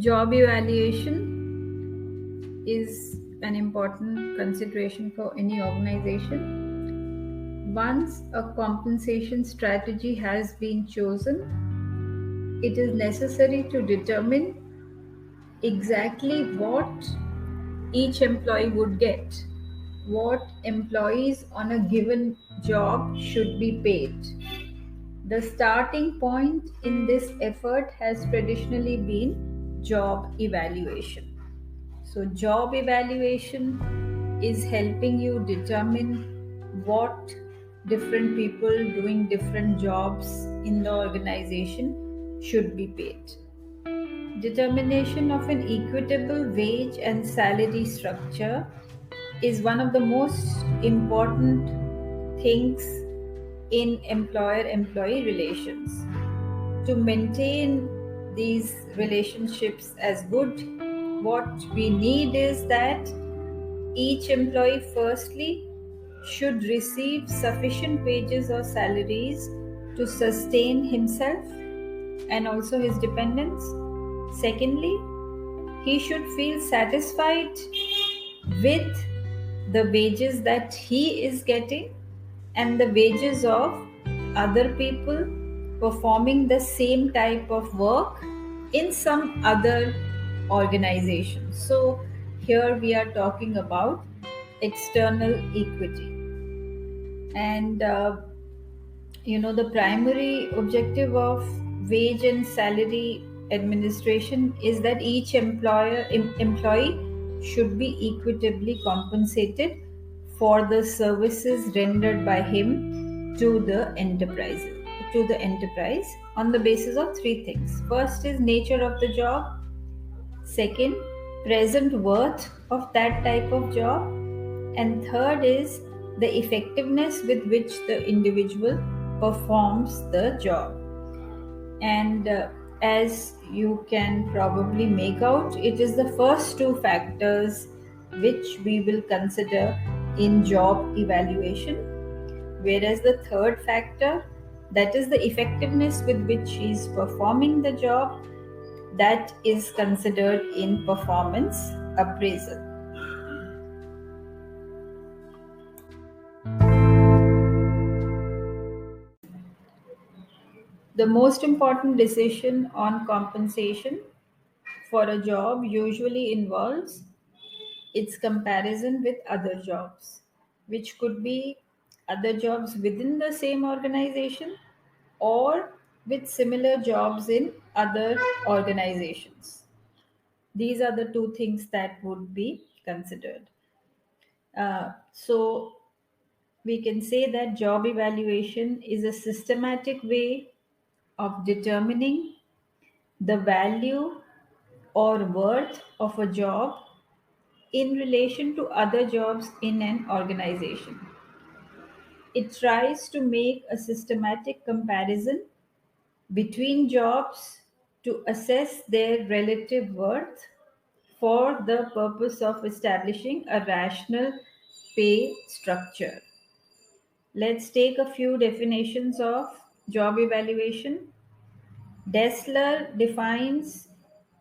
Job evaluation is an important consideration for any organization. Once a compensation strategy has been chosen, it is necessary to determine exactly what each employee would get, what employees on a given job should be paid. The starting point in this effort has traditionally been job evaluation. So, job evaluation is helping you determine what different people doing different jobs in the organization should be paid. Determination of an equitable wage and salary structure is one of the most important things in employer employee relations. To maintain these relationships as good, what we need is that each employee, firstly, should receive sufficient wages or salaries to sustain himself and also his dependents. Secondly, he should feel satisfied with the wages that he is getting and the wages of other people performing the same type of work in some other organization. So, here we are talking about external equity. And the primary objective of wage and salary administration is that each employee should be equitably compensated for the services rendered by him to the enterprise on the basis of three things. First is nature of the job. Second, present worth of that type of job. And third is the effectiveness with which the individual performs the job. And as you can probably make out, it is the first two factors which we will consider in job evaluation, whereas the third factor, that is the effectiveness with which he is performing the job, that is considered in performance appraisal. The most important decision on compensation for a job usually involves its comparison with other jobs, which could be other jobs within the same organization or with similar jobs in other organizations. These are the two things that would be considered. So, we can say that job evaluation is a systematic way of determining the value or worth of a job in relation to other jobs in an organization. It tries to make a systematic comparison between jobs to assess their relative worth for the purpose of establishing a rational pay structure. Let's take a few definitions of job evaluation. Dessler defines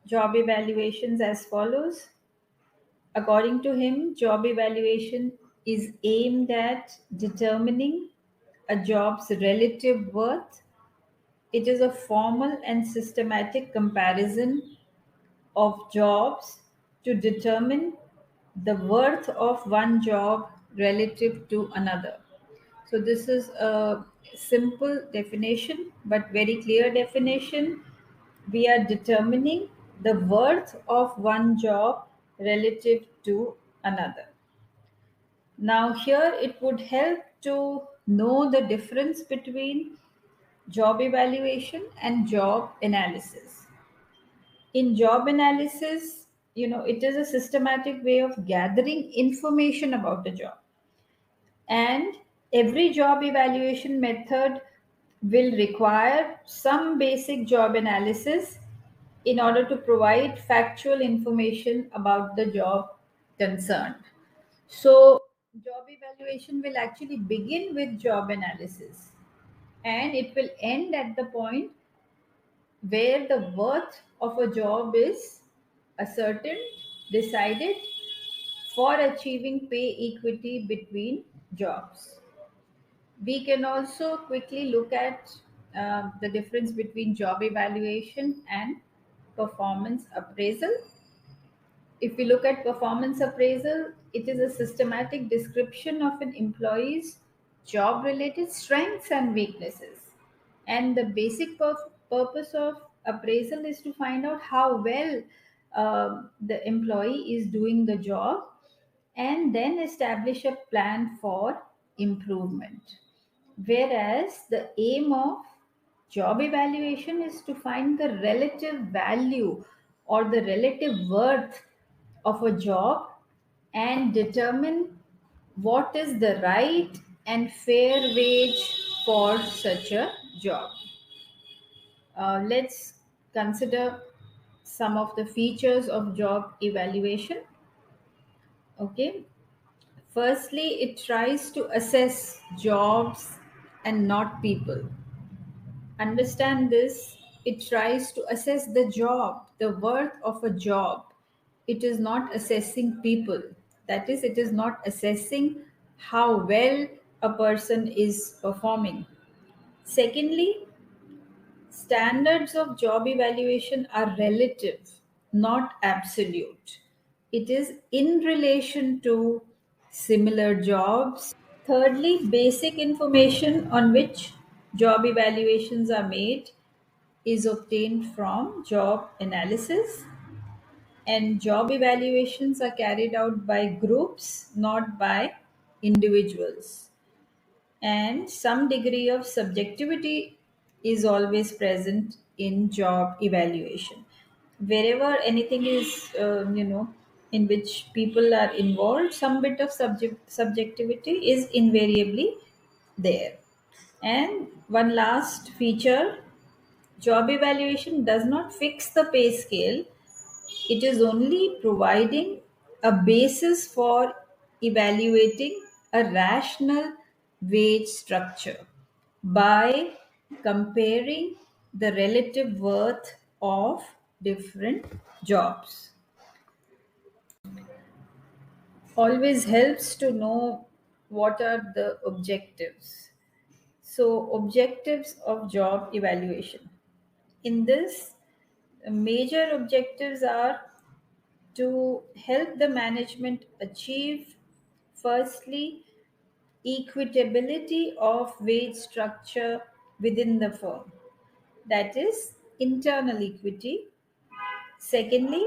job evaluations as follows. According to him, job evaluation is aimed at determining a job's relative worth. It is a formal and systematic comparison of jobs to determine the worth of one job relative to another. So, this is a simple definition but very clear definition. We are determining the worth of one job relative to another. Now, here it would help to know the difference between job evaluation and job analysis. In job analysis, it is a systematic way of gathering information about a job. And every job evaluation method will require some basic job analysis in order to provide factual information about the job concerned. So, job evaluation will actually begin with job analysis and it will end at the point where the worth of a job is ascertained, decided for achieving pay equity between jobs. We can also quickly look at the difference between job evaluation and performance appraisal. If we look at performance appraisal, it is a systematic description of an employee's job related strengths and weaknesses. And the basic purpose of appraisal is to find out how well the employee is doing the job and then establish a plan for improvement. Whereas the aim of job evaluation is to find the relative value or the relative worth of a job and determine what is the right and fair wage for such a job. Let's consider some of the features of job evaluation. Okay, firstly, it tries to assess jobs and not people. Understand this, it tries to assess the job, the worth of a job. It is not assessing people. That is, it is not assessing how well a person is performing. Secondly, standards of job evaluation are relative, not absolute. It is in relation to similar jobs. Thirdly, basic information on which job evaluations are made is obtained from job analysis, and job evaluations are carried out by groups, not by individuals. And some degree of subjectivity is always present in job evaluation. Wherever anything is, in which people are involved, some bit of subjectivity is invariably there. And one last feature, job evaluation does not fix the pay scale, it is only providing a basis for evaluating a rational wage structure by comparing the relative worth of different jobs. Always helps to know what are the objectives. So, objectives of job evaluation. In this, major objectives are to help the management achieve, firstly, equitability of wage structure within the firm, that is internal equity. Secondly,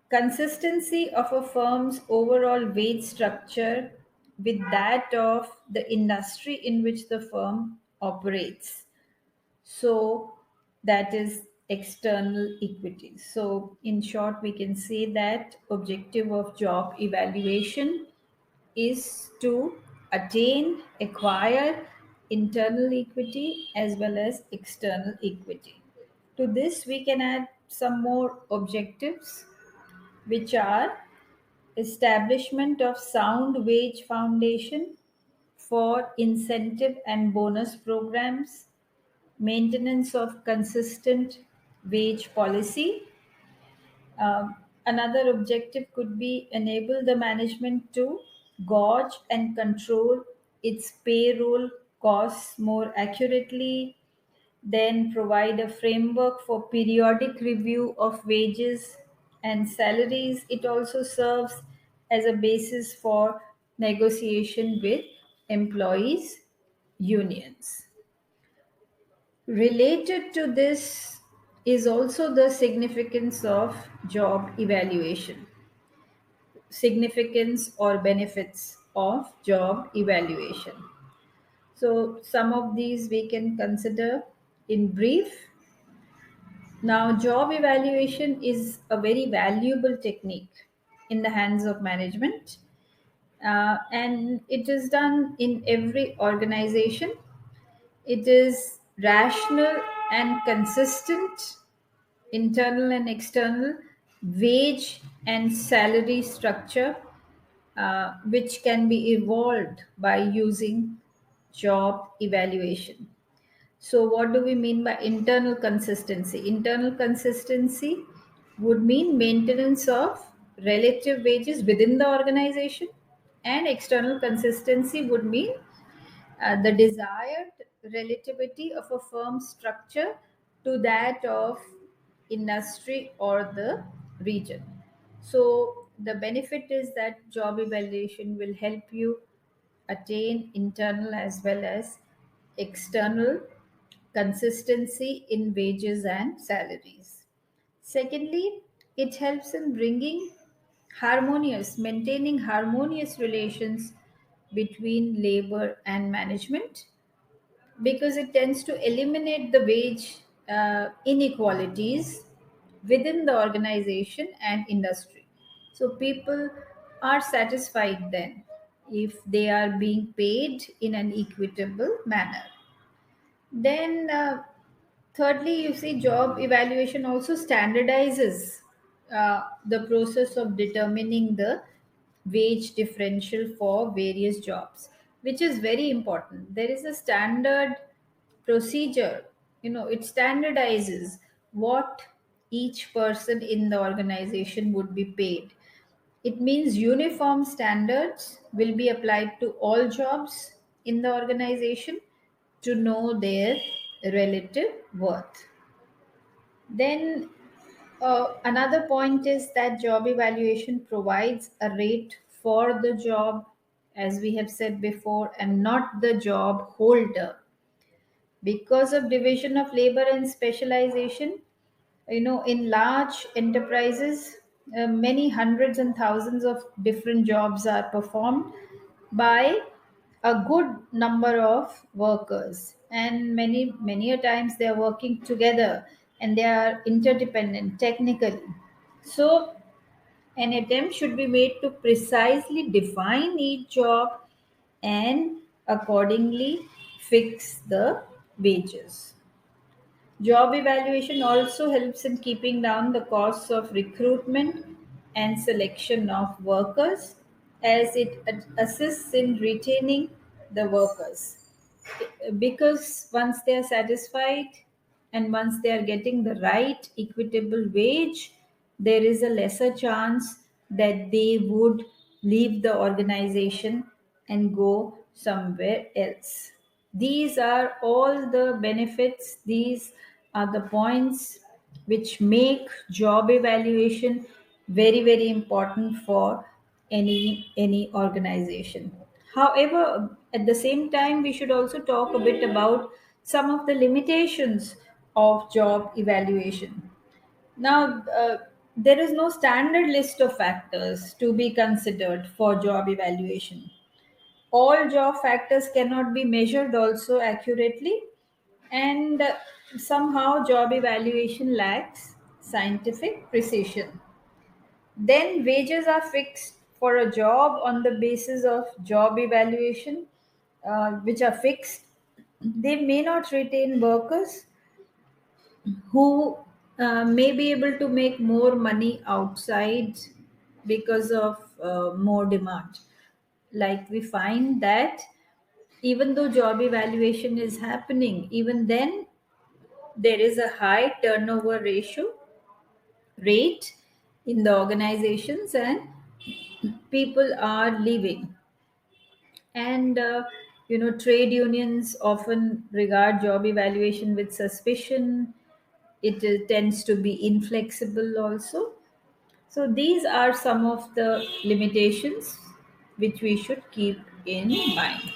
consistency of a firm's overall wage structure with that of the industry in which the firm operates. So that is external equity. So in short, we can say that objective of job evaluation is to attain, acquire internal equity as well as external equity. To this, we can add some more objectives, which are establishment of sound wage foundation for incentive and bonus programs, maintenance of consistent wage policy. Another objective could be enable the management to gauge and control its payroll costs more accurately, then provide a framework for periodic review of wages and salaries. It also serves as a basis for negotiation with employees' unions. Related to this is also the significance of job evaluation, significance or benefits of job evaluation. So, some of these we can consider in brief. Now, job evaluation is a very valuable technique in the hands of management, and it is done in every organization. It is rational and consistent, internal and external wage and salary structure, which can be evolved by using job evaluation. So, what do we mean by internal consistency? Internal consistency would mean maintenance of relative wages within the organization, and external consistency would mean the desired relativity of a firm's structure to that of industry or the region. So, the benefit is that job evaluation will help you attain internal as well as external consistency in wages and salaries. Secondly, it helps in maintaining harmonious relations between labor and management, because it tends to eliminate the wage inequalities within the organization and industry. So people are satisfied then if they are being paid in an equitable manner. Then, thirdly, you see, job evaluation also standardizes the process of determining the wage differential for various jobs, which is very important. There is a standard procedure, it standardizes what each person in the organization would be paid. It means uniform standards will be applied to all jobs in the organization to know their relative worth. Then, another point is that job evaluation provides a rate for the job, as we have said before, and not the job holder. Because of division of labor and specialization, in large enterprises, many hundreds and thousands of different jobs are performed by a good number of workers, and many a times they are working together and they are interdependent technically. So an attempt should be made to precisely define each job and accordingly fix the wages. Job evaluation also helps in keeping down the costs of recruitment and selection of workers, as it assists in retaining the workers. Because once they are satisfied and once they are getting the right equitable wage, there is a lesser chance that they would leave the organization and go somewhere else. These are all the benefits, these are the points which make job evaluation very, very important for any organization. However, at the same time, we should also talk a bit about some of the limitations of job evaluation. Now, there is no standard list of factors to be considered for job evaluation. All job factors cannot be measured also accurately, and somehow job evaluation lacks scientific precision. Then wages are fixed for a job on the basis of job evaluation, which are fixed. They may not retain workers who may be able to make more money outside because of more demand. Like we find that even though job evaluation is happening, even then there is a high turnover ratio rate in the organizations, and people are leaving. And trade unions often regard job evaluation with suspicion. It tends to be inflexible also. So these are some of the limitations which we should keep in mind.